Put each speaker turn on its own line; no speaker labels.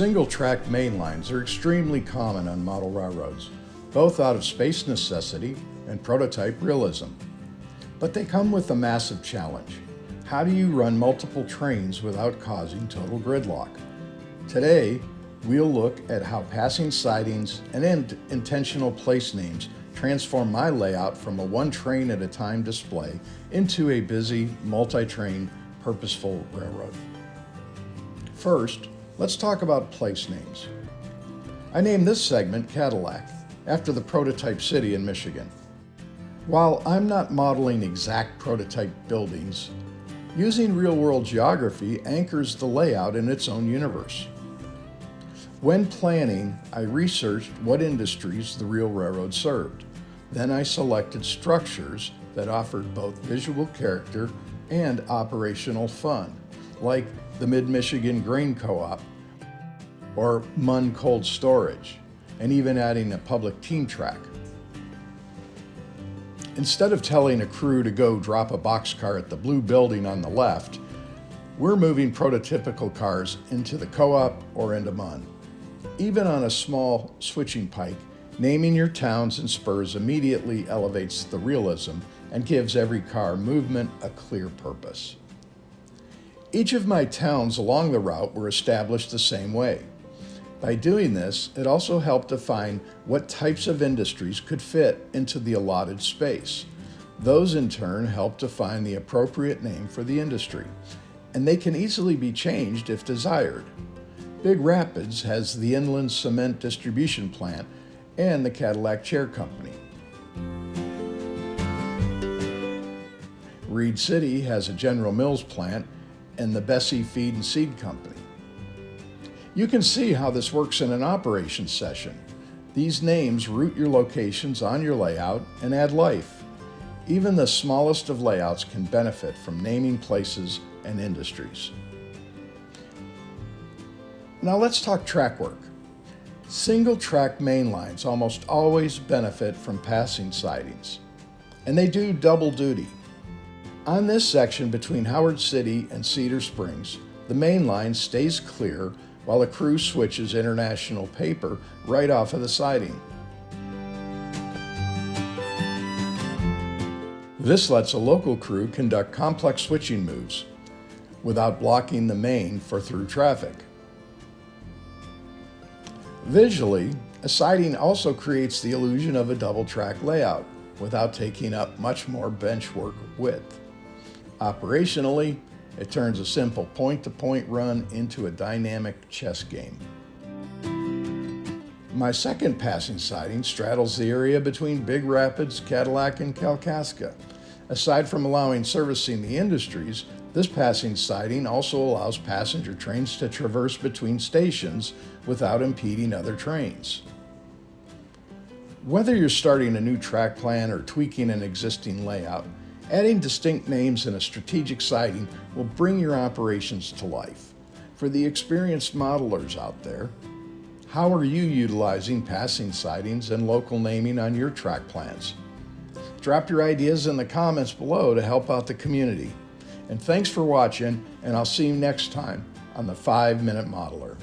Single-track main lines are extremely common on model railroads, both out of space necessity and prototype realism. But they come with a massive challenge. How do you run multiple trains without causing total gridlock? Today, we'll look at how passing sidings and intentional place names transform my layout from a one train at a time display into a busy, multi-train, purposeful railroad. First, let's talk about place names. I named this segment Cadillac, after the prototype city in Michigan. While I'm not modeling exact prototype buildings, using real-world geography anchors the layout in its own universe. When planning, I researched what industries the real railroad served. Then I selected structures that offered both visual character and operational fun, like the Mid-Michigan Grain Co-op or Munn Cold Storage, and even adding a public team track. Instead of telling a crew to go drop a boxcar at the blue building on the left, we're moving prototypical cars into the co-op or into Munn. Even on a small switching pike, naming your towns and spurs immediately elevates the realism and gives every car movement a clear purpose. Each of my towns along the route were established the same way. By doing this, it also helped define what types of industries could fit into the allotted space. Those in turn helped define the appropriate name for the industry, and they can easily be changed if desired. Big Rapids has the Inland Cement Distribution Plant and the Cadillac Chair Company. Reed City has a General Mills plant and the Bessie Feed and Seed Company. You can see how this works in an operations session. These names root your locations on your layout and add life. Even the smallest of layouts can benefit from naming places and industries. Now let's talk track work. Single-track main lines almost always benefit from passing sidings, and they do double duty. On this section between Howard City and Cedar Springs, the main line stays clear while the crew switches international paper right off of the siding. This lets a local crew conduct complex switching moves without blocking the main for through traffic. Visually, a siding also creates the illusion of a double-track layout without taking up much more benchwork width. Operationally, it turns a simple point-to-point run into a dynamic chess game. My second passing siding straddles the area between Big Rapids, Cadillac, and Kalkaska. Aside from allowing servicing the industries, this passing siding also allows passenger trains to traverse between stations without impeding other trains. Whether you're starting a new track plan or tweaking an existing layout, adding distinct names and a strategic siding will bring your operations to life. For the experienced modelers out there, how are you utilizing passing sidings and local naming on your track plans? Drop your ideas in the comments below to help out the community. And thanks for watching, and I'll see you next time on the 5-Minute Modeler.